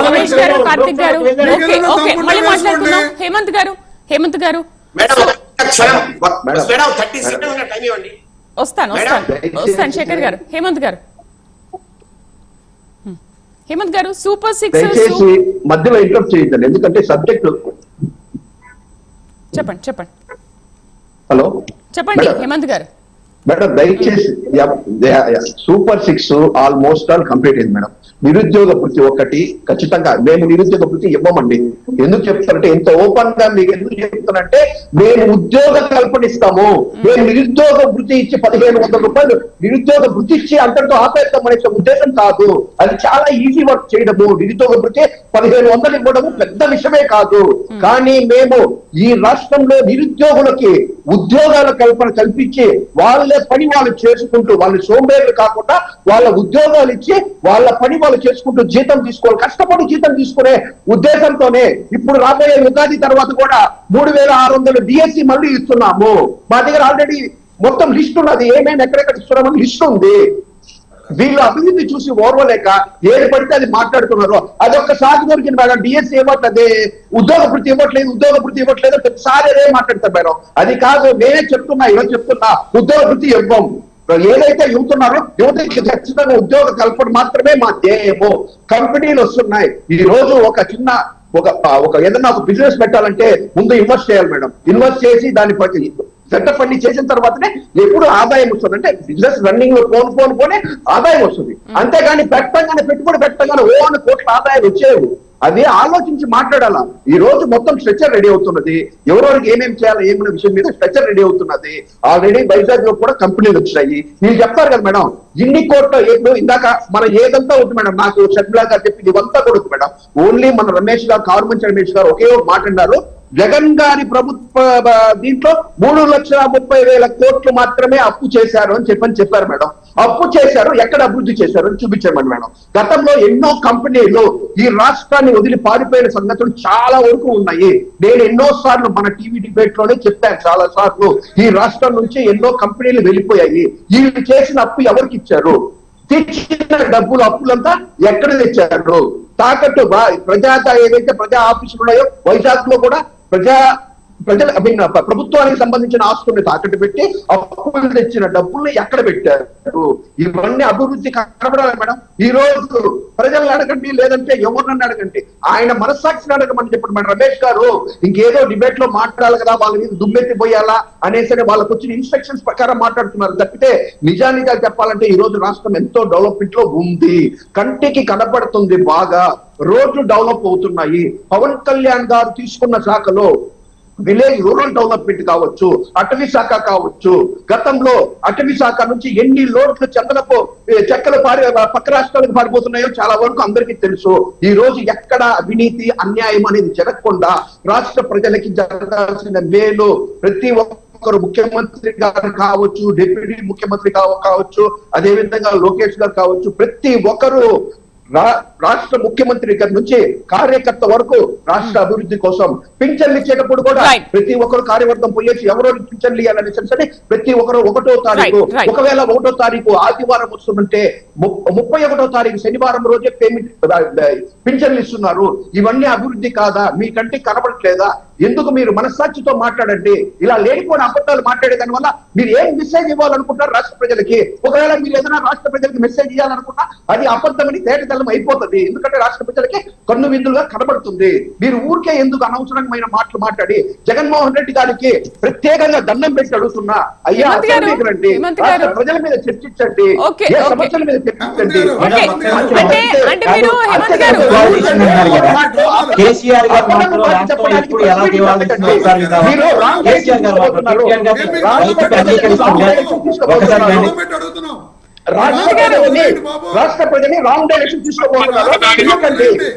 రమేష్ గారు, కార్తిక్ గారు, ఓకే మళ్ళీ మాట్లాడుకుందాం. హేమంత్ గారు వస్తాను. శేఖర్ గారు, హేమంత్ గారు సూపర్ 6 మధ్యలో ఇంటరప్ట్ చేయొద్దండి, ఎందుకంటే సబ్జెక్ట్. చెప్పండి. హలో చెప్పండి హేమంత్ గారు. మేడం దయచేసి సూపర్ 6 ఆల్మోస్ట్ ఆల్ కంప్లీట్ అయింది మేడం. నిరుద్యోగ వృత్తి ఒకటి ఖచ్చితంగా మేము నిరుద్యోగ వృత్తి ఇవ్వమండి. ఎందుకు చెప్తారంటే ఇంత ఓపెన్ గా మీకు ఎందుకు చెప్తానంటే మేము ఉద్యోగ కల్పనిస్తాము. మేము నిరుద్యోగ వృత్తి ఇచ్చి 1500 రూపాయలు నిరుద్యోగ వృత్తి ఇచ్చి అంతటితో ఆపేస్తామనే ఉద్దేశం కాదు. అది చాలా ఈజీ వర్క్ చేయడము. నిరుద్యోగ వృత్తి 1500 ఇవ్వడము పెద్ద విషయమే కాదు. కానీ మేము ఈ రాష్ట్రంలో నిరుద్యోగులకి ఉద్యోగాల కల్పించి వాళ్ళ పని వాళ్ళు చేసుకుంటూ, వాళ్ళు సోంబేర్లు కాకుండా వాళ్ళ ఉద్యోగాలు ఇచ్చి వాళ్ళ పని వాళ్ళు చేసుకుంటూ జీతం తీసుకోవాలి, కష్టపడి జీతం తీసుకునే ఉద్దేశంతోనే ఇప్పుడు రాబోయే ఉగాది తర్వాత కూడా 3600 డిఎస్సి మళ్ళీ ఇస్తున్నాము. మా దగ్గర ఆల్రెడీ మొత్తం లిస్ట్ ఉన్నది, ఏమేమి ఎక్కడెక్కడ ఇస్తున్నామని లిస్ట్ ఉంది. వీళ్ళు అభివృద్ధి చూసి ఓర్వలేక ఏది పడితే అది మాట్లాడుతున్నారు. అదొక సాగు దొరికింది మేడం. డిఎస్సి ఇవ్వట్లేదు, ఉద్యోగ వృత్తి ఇవ్వట్లేదు ప్రతిసారి అదే మాట్లాడతారు మేడం. అది కాదు, నేనే చెప్తున్నా, ఈరోజు చెప్తున్నా ఉద్యోగ వృత్తి ఇవ్వం. ఏదైతే యువతున్నారో యువతకి ఖచ్చితంగా ఉద్యోగ కల్పన మాత్రమే మా ధ్యేయము. కంపెనీలు వస్తున్నాయి. ఈ రోజు ఒక చిన్న ఏదన్నా ఒక బిజినెస్ పెట్టాలంటే ముందు ఇన్వెస్ట్ చేయాలి మేడం. ఇన్వెస్ట్ చేసి దాని సెటప్ అన్ని చేసిన తర్వాతనే ఎప్పుడు ఆదాయం వస్తుంది. అంటే బిజినెస్ రన్నింగ్ లో పోనే ఆదాయం వస్తుంది. అంతేగాని పెట్టుబడి పెట్టగానే ఓన్ కోట్ల ఆదాయం వచ్చేవి. అది ఆలోచించి మాట్లాడాలా. ఈ రోజు మొత్తం స్ట్రక్చర్ రెడీ అవుతున్నది. ఎవరెవరికి ఏమేమి చేయాలి ఏమనే విషయం మీద స్ట్రక్చర్ రెడీ అవుతున్నది. ఆల్రెడీ వైజాగ్ లో కూడా కంపెనీలు వచ్చాయి. మీరు చెప్తారు కదా మేడం, ఇన్ని కోట్ల ఇందాక మనం ఏదంతా అవుతుంది మేడం. నాకు షర్మిలా గారు చెప్పింది ఇవంతా కూడా మేడం. ఓన్లీ మన రమేష్ గారు, కారుమంచి రమేష్ గారు ఒకే మాట అన్నారు, జగన్ గారి ప్రభుత్వ దీంట్లో 3,30,000 కోట్లు మాత్రమే అప్పు చేశారు అని చెప్పారు మేడం. అప్పు చేశారు, ఎక్కడ అభివృద్ధి చేశారు అని చూపించామండి మేడం. గతంలో ఎన్నో కంపెనీలు ఈ రాష్ట్రాన్ని వదిలి పారిపోయిన సంగతులు చాలా వరకు ఉన్నాయి. నేను ఎన్నో సార్లు మన టీవీ డిబేట్ లోనే చెప్పాను చాలా సార్లు. ఈ రాష్ట్రం నుంచి ఎన్నో కంపెనీలు వెళ్ళిపోయాయి. వీళ్ళు చేసిన అప్పు ఎవరికి ఇచ్చారు? తెచ్చిన అప్పులంతా ఎక్కడ తెచ్చారు? తాకట్టు ఏదైతే ప్రజా ఆఫీసులు ఉన్నాయో వైజాగ్ లో కూడా ప్రభుత్వానికి సంబంధించిన ఆస్తుల్ని తాకట్టు పెట్టి అప్పులు తెచ్చిన డబ్బుల్ని ఎక్కడ పెట్టారు? ఇవన్నీ అభివృద్ధి కనబడాలి మేడం. ఈ రోజు ప్రజలను అడగండి, లేదంటే ఎవరినన్నా అడగండి, ఆయన మనస్సాక్షిని అడగమని చెప్పండి మేడం. రమేష్ గారు ఇంకేదో డిబేట్ లో మాట్లాడాలి కదా, వాళ్ళ మీద దుమ్మెత్తిపోయాలా అనేసి వాళ్ళకు వచ్చిన ఇన్స్ట్రక్షన్స్ ప్రకారం మాట్లాడుతున్నారు తప్పితే నిజానిగా చెప్పాలంటే ఈ రోజు రాష్ట్రం ఎంతో డెవలప్మెంట్ లో ఉంది. కంటికి కనపడుతుంది బాగా. రోడ్లు డెవలప్ అవుతున్నాయి. పవన్ కళ్యాణ్ గారు తీసుకున్న శాఖలో విలేజ్ రూరల్ డెవలప్మెంట్ కావచ్చు, అటవీ శాఖ కావచ్చు. గతంలో అటవీ శాఖ నుంచి ఎన్ని లోట్లు చెక్కలు పక్క రాష్ట్రాలకు పారిపోతున్నాయో చాలా వరకు అందరికీ తెలుసు. ఈ రోజు ఎక్కడ అవినీతి అన్యాయం అనేది జరగకుండా రాష్ట్ర ప్రజలకి జరగాల్సిన మేలు ప్రతి ఒక్కరు, ముఖ్యమంత్రి గారు కావచ్చు, డిప్యూటీ ముఖ్యమంత్రి కావచ్చు, అదే విధంగా లోకేష్ గారు కావచ్చు, ప్రతి ఒక్కరు రాష్ట్ర ముఖ్యమంత్రి గారి నుంచి కార్యకర్త వరకు రాష్ట్ర అభివృద్ధి కోసం పింఛన్లు ఇచ్చేటప్పుడు కూడా ప్రతి ఒక్కరు కార్యవర్గం పోయేసి ఎవరో పింఛన్లు ఇవ్వాలని సరే ప్రతి ఒక్కరు 1వ తారీఖు, ఒకవేళ 1వ తారీఖు ఆదివారం వస్తుందంటే 31వ తారీఖు శనివారం రోజే పింఛన్లు ఇస్తున్నారు. ఇవన్నీ అభివృద్ధి కాదా? మీకంటే కనబడట్లేదా? ఎందుకు మీరు మనస్సాక్షితో మాట్లాడండి. ఇలా లేనిపోయిన అబద్ధాలు మాట్లాడే దాని వల్ల మీరు ఏం మెసేజ్ ఇవ్వాలనుకుంటారు రాష్ట్ర ప్రజలకి? ఒకవేళ మీరు ఏదైనా రాష్ట్ర ప్రజలకి మెసేజ్ ఇవ్వాలనుకున్నా అది అబద్ధమని తేటతెల్లం అయిపోతుంది. ఎందుకంటే రాష్ట్ర ప్రజలకి కన్ను విందులుగా కనబడుతుంది. మీరు ఊరికే ఎందుకు అనవసరమైన మాటలు మాట్లాడి జగన్మోహన్ రెడ్డి గారికి ప్రత్యేకంగా దండం పెట్టి అడుగుతున్నా, అయ్యా అసెంబ్లీకి రండి, రాష్ట్ర ప్రజల మీద చర్చించండి, ఏ సమస్యల మీద చర్చించండి. రాష్ట్ర ప్రజని రాంగ్ డైరెక్షన్ తీసుకోబోతున్నారు.